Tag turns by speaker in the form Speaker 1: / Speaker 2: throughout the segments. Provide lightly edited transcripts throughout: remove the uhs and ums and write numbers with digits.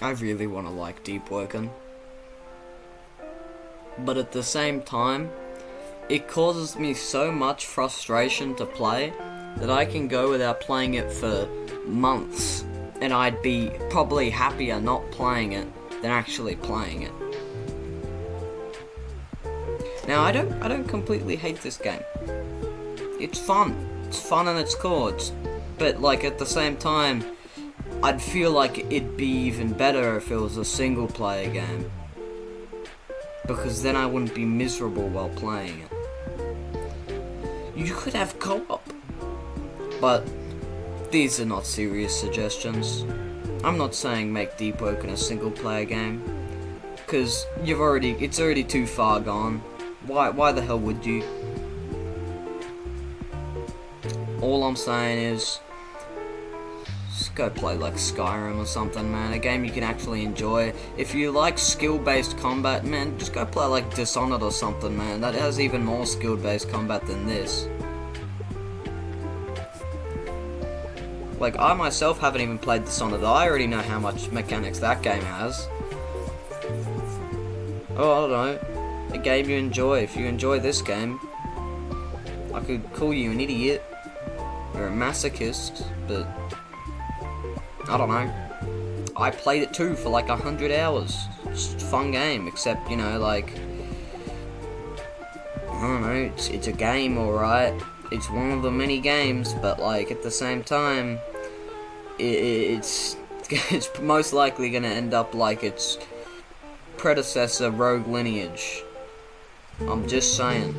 Speaker 1: I really want to like Deepwoken. But at the same time, it causes me so much frustration to play that I can go without playing it for months, and I'd be probably happier not playing it than actually playing it. Now, I don't completely hate this game. It's fun. It's fun and it's cool. But like at the same time, I'd feel like it'd be even better if it was a single player game, because then I wouldn't be miserable while playing it. You could have co-op, but these are not serious suggestions. I'm not saying make Deepwoken a single player game, because it's already too far gone. Why the hell would you? All I'm saying is, just go play like Skyrim or something, man. A game you can actually enjoy. If you like skill-based combat, man, just go play like Dishonored or something, man. That has even more skill-based combat than this. Like, I myself haven't even played Dishonored. I already know how much mechanics that game has. Oh, I don't know. A game you enjoy. If you enjoy this game, I could call you an idiot or a masochist, but I don't know. I played it too for like 100 hours. Just a fun game, except, you know, like, I don't know, it's a game, alright. It's one of the many games, but like at the same time, it's most likely gonna end up like its predecessor, Rogue Lineage. I'm just saying.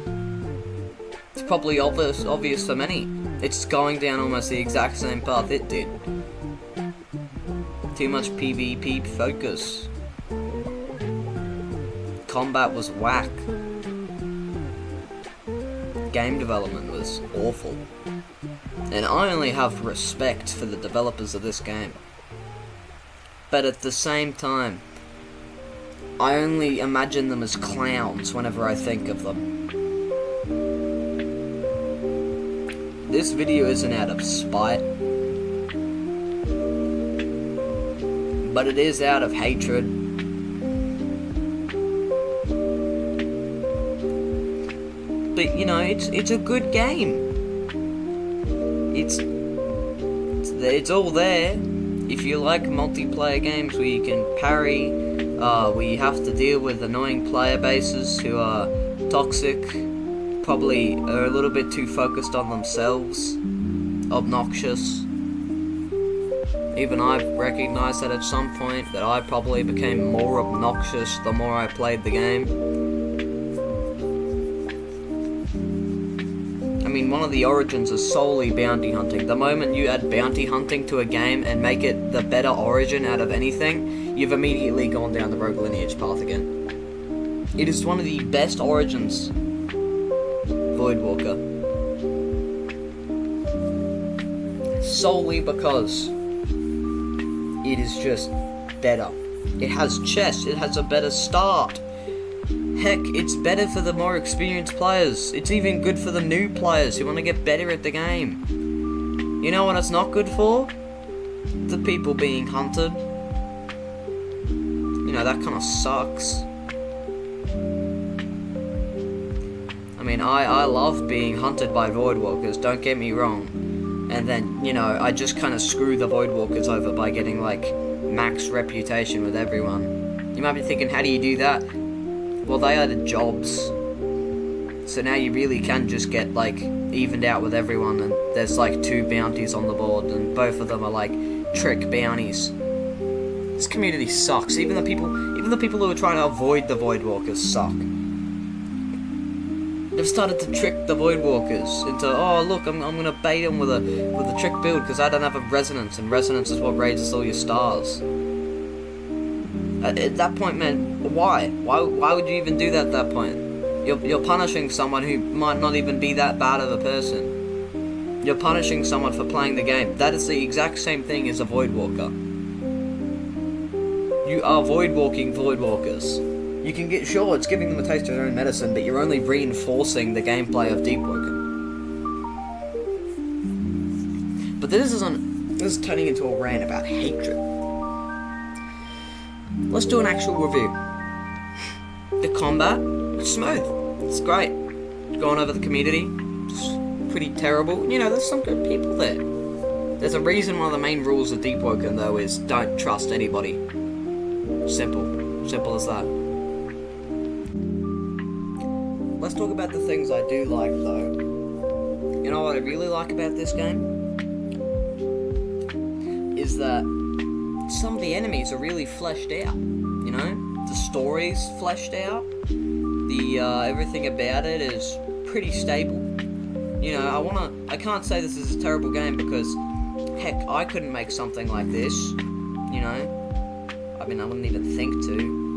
Speaker 1: It's probably obvious for many. It's going down almost the exact same path it did. Too much PvP focus. Combat was whack. Game development was awful. And I only have respect for the developers of this game. But at the same time, I only imagine them as clowns whenever I think of them. This video isn't out of spite, but it is out of hatred. But you know, it's a good game. It's all there. If you like multiplayer games where you can parry, where you have to deal with annoying player bases who are toxic, probably are a little bit too focused on themselves, obnoxious. Even I've recognised that at some point, that I probably became more obnoxious the more I played the game. I mean, one of the origins is solely bounty hunting. The moment you add bounty hunting to a game and make it the better origin out of anything, you've immediately gone down the Rogue Lineage path again. It is one of the best origins, Voidwalker. Solely because it is just better. It has chests, it has a better start. Heck, it's better for the more experienced players. It's even good for the new players who want to get better at the game. You know what it's not good for? The people being hunted. You know, that kind of sucks. I mean, I love being hunted by Voidwalkers, don't get me wrong. And then, you know, I just kind of screw the Voidwalkers over by getting, like, max reputation with everyone. You might be thinking, how do you do that? Well, they are the jobs. So now you really can just get, like, evened out with everyone, and there's, like, 2 bounties on the board, and both of them are, like, trick bounties. This community sucks. Even the people who are trying to avoid the Voidwalkers suck. They've started to trick the Voidwalkers into, oh look, I'm gonna bait them with a trick build because I don't have a resonance, and resonance is what raises all your stars. At that point, man, why? Why would you even do that at that point? You're punishing someone who might not even be that bad of a person. You're punishing someone for playing the game. That is the exact same thing as a Voidwalker. You are voidwalking Voidwalkers. You can get, sure, it's giving them a taste of their own medicine, but you're only reinforcing the gameplay of Deepwoken. But this is turning into a rant about hatred. let's do an actual review. The combat, it's smooth. It's great. Going over the community, it's pretty terrible. You know, there's some good people there. There's a reason one of the main rules of Deepwoken, though, is don't trust anybody. Simple. Simple as that. Let's talk about the things I do like, though. You know what I really like about this game? Is that some of the enemies are really fleshed out, you know? The story's fleshed out. Everything about it is pretty stable. You know, I can't say this is a terrible game because, heck, I couldn't make something like this, you know? I mean, I wouldn't even think to.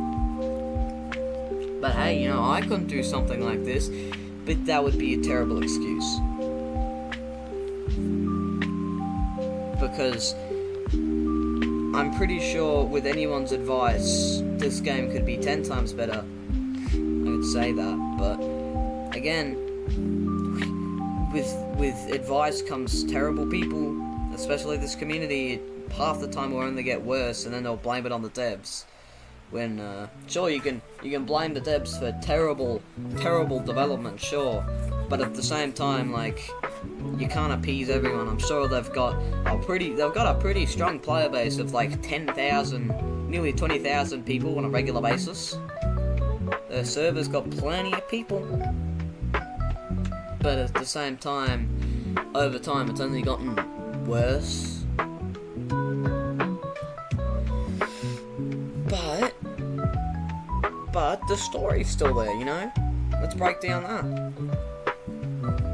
Speaker 1: But hey, you know, I couldn't do something like this, but that would be a terrible excuse. Because I'm pretty sure with anyone's advice, this game could be 10 times better. I would say that, but again, with advice comes terrible people, especially this community. Half the time will only get worse, and then they'll blame it on the devs. When sure, you can blame the devs for terrible development, sure, but at the same time, like, you can't appease everyone. I'm sure they've got a pretty strong player base of like 10,000, nearly 20,000 people on a regular basis. Their server's got plenty of people, but at the same time, over time, it's only gotten worse. But the story's still there, you know? Let's break down that.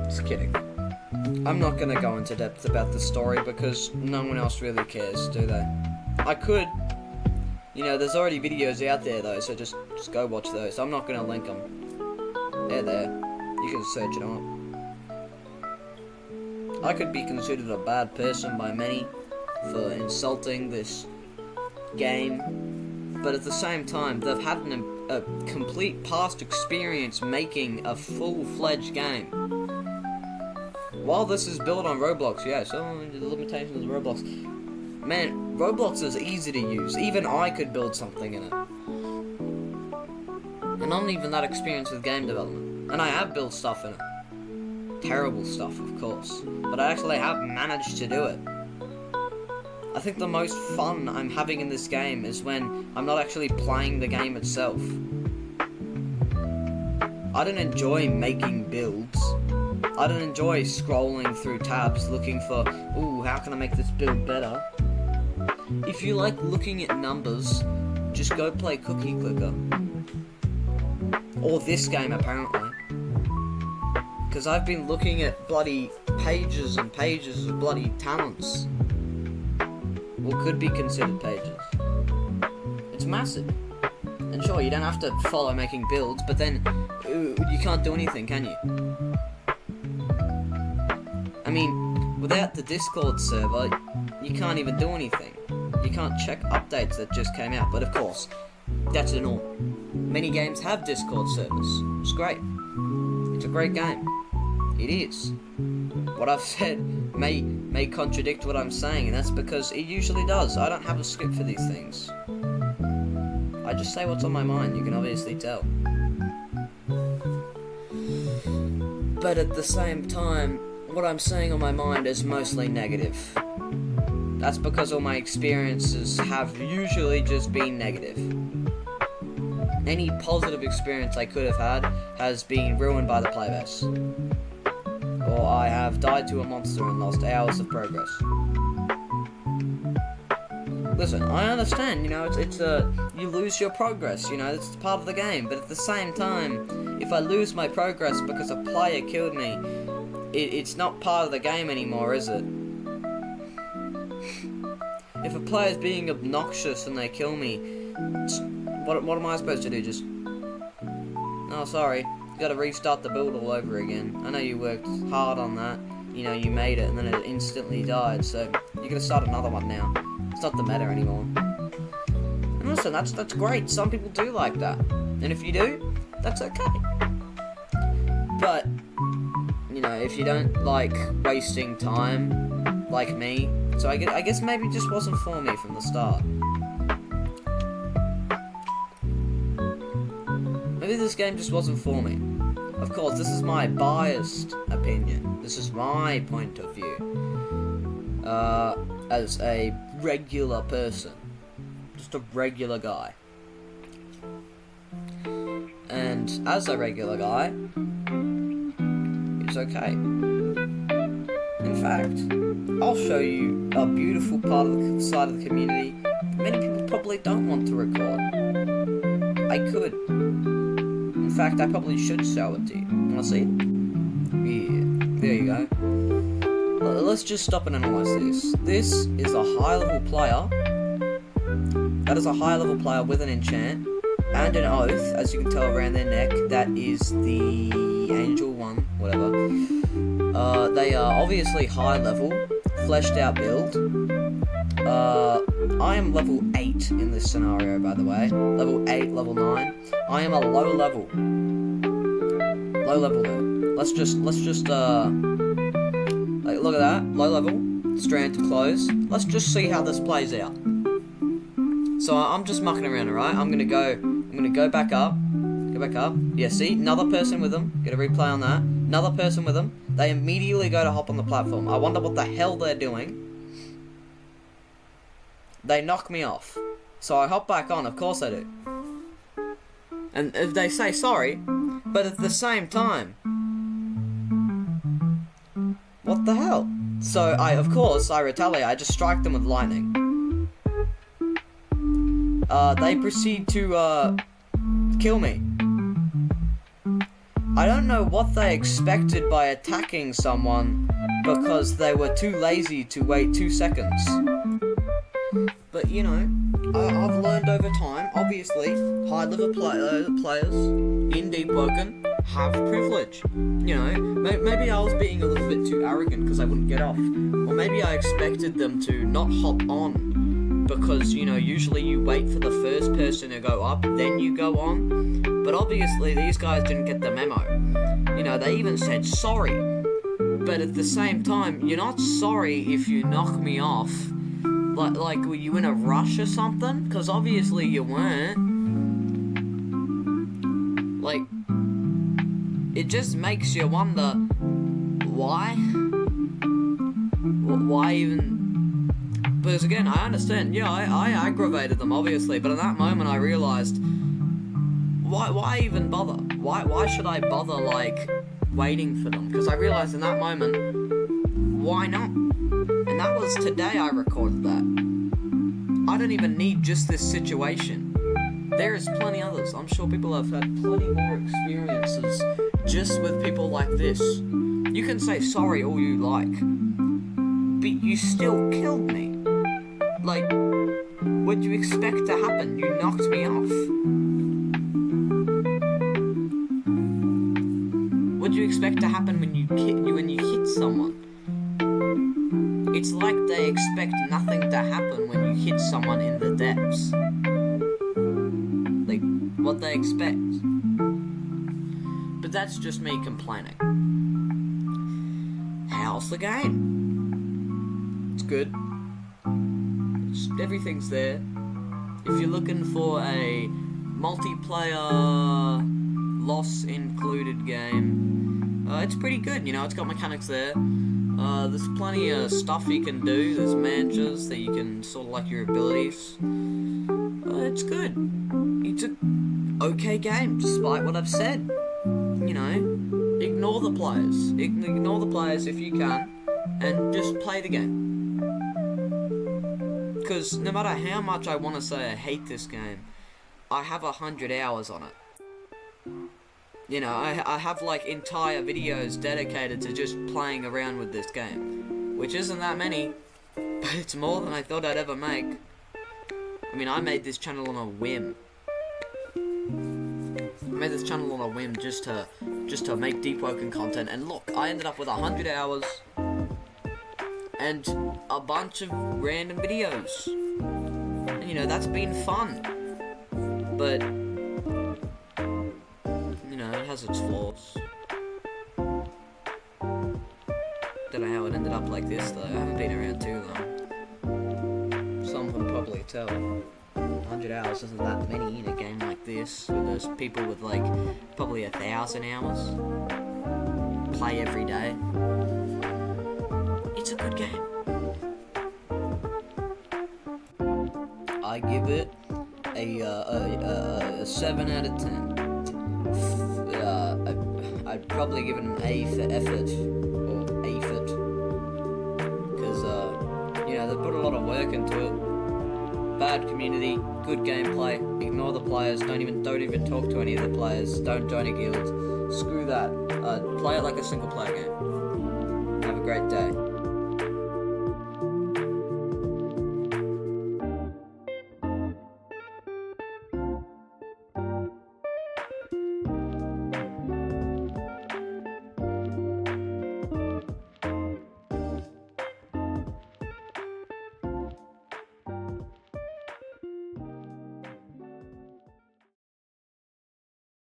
Speaker 1: Just kidding. I'm not gonna go into depth about the story because no one else really cares, do they? I could. You know, there's already videos out there though, so just go watch those. I'm not gonna link them. They're there. You can search it up. I could be considered a bad person by many for insulting this game, but at the same time, they've had a complete past experience making a full-fledged game. While this is built on Roblox, yeah, so the limitations of Roblox. Man, Roblox is easy to use. Even I could build something in it. And I'm not even that experienced with game development. And I have built stuff in it. Terrible stuff, of course. But I actually have managed to do it. I think the most fun I'm having in this game is when I'm not actually playing the game itself. I don't enjoy making builds. I don't enjoy scrolling through tabs looking for, ooh, how can I make this build better? If you like looking at numbers, just go play Cookie Clicker. Or this game, apparently. Because I've been looking at bloody pages and pages of bloody talents. What could be considered pages. It's massive. And sure, you don't have to follow making builds, but then you can't do anything, can you? I mean, without the Discord server, you can't even do anything. You can't check updates that just came out, but of course, that's a norm. Many games have Discord servers. It's great. It's a great game. It is. What I've said may contradict what I'm saying, and that's because it usually does. I don't have a script for these things. I just say what's on my mind, you can obviously tell. But at the same time, what I'm saying on my mind is mostly negative. That's because all my experiences have usually just been negative. Any positive experience I could have had has been ruined by the playbase. Or I have died to a monster and lost hours of progress. Listen, I understand, you know, it's you lose your progress, you know, it's part of the game, but at the same time, if I lose my progress because a player killed me, it's not part of the game anymore, is it? If a player's being obnoxious and they kill me, what am I supposed to do, just... Oh, sorry, you gotta restart the build all over again. I know you worked hard on that, you know, you made it and then it instantly died, so you gotta start another one now. It's not the meta anymore. And listen, that's great. Some people do like that. And if you do, that's okay. But, you know, if you don't like wasting time, like me, so I guess maybe it just wasn't for me from the start. this game just wasn't for me. Of course, this is my biased opinion. This is my point of view. As a regular person. Just a regular guy. And as a regular guy, it's okay. In fact, I'll show you a beautiful part of the side of the community many people probably don't want to record. I could. In fact, I probably should show it to you. Wanna see it? Yeah, there you go. Let's just stop and analyze this. This is a high-level player. That is a high-level player with an enchant and an oath, as you can tell around their neck. That is the angel one, whatever. They are obviously high-level, fleshed-out build. I am level 8 in this scenario, by the way. Level 8, level 9. I am a low level. Low level there. Let's just, like, look at that. Low level. Strand to close. Let's just see how this plays out. So I'm just mucking around, alright? I'm gonna go back up. Go back up. Yeah, see? Another person with them. Get a replay on that. Another person with them. They immediately go to hop on the platform. I wonder what the hell they're doing. They knock me off. So I hop back on, of course I do. And if they say sorry, but at the same time, what the hell? So of course I retaliate, I just strike them with lightning. They proceed to kill me. I don't know what they expected by attacking someone because they were too lazy to wait 2 seconds. But, you know, I've learned over time, obviously, high-level players in Deepwoken have privilege. You know, maybe I was being a little bit too arrogant because I wouldn't get off. Or maybe I expected them to not hop on because, you know, usually you wait for the first person to go up, then you go on. But obviously, these guys didn't get the memo. You know, they even said sorry. But at the same time, you're not sorry if you knock me off. Like, were you in a rush or something? Because obviously you weren't. Like, it just makes you wonder, why? Why even? Because again, I understand, yeah, I aggravated them, obviously, but in that moment I realised, why even bother? Why should I bother, like, waiting for them? Because I realised in that moment, why not? And that was today I recorded that. I don't even need just this situation. There is plenty others. I'm sure people have had plenty more experiences just with people like this. You can say sorry all you like, but you still killed me. Like, what'd you expect to happen? You knocked me off. What'd you expect to happen when you hit someone? It's like they expect nothing to happen when you hit someone in the depths. Like, what they expect. But that's just me complaining. How's the game? It's good. Everything's there. If you're looking for a multiplayer, loss included game, it's pretty good, you know, it's got mechanics there. There's plenty of stuff you can do. There's mantras that you can sort of like your abilities. It's good. It's a okay game, despite what I've said. You know, ignore the players. Ignore the players if you can, and just play the game. Because no matter how much I want to say I hate this game, I have 100 hours on it. You know, I have like entire videos dedicated to just playing around with this game, which isn't that many, but it's more than I thought I'd ever make. I mean, I made this channel on a whim. I made this channel on a whim just to make Deepwoken content, and look, I ended up with 100 hours and a bunch of random videos. And you know, that's been fun, but it has its flaws. Don't know how it ended up like this though. I haven't been around too long. Some can probably tell. 100 hours isn't that many in a game like this, where there's people with like probably 1,000 hours play every day. It's a good game. I give it a 7 out of 10. I'd probably give it an A for effort, or A-fit, because they put a lot of work into it. Bad community, good gameplay. Ignore the players. Don't even talk to any of the players. Don't join a guild. Screw that. Play it like a single player game. Have a great day.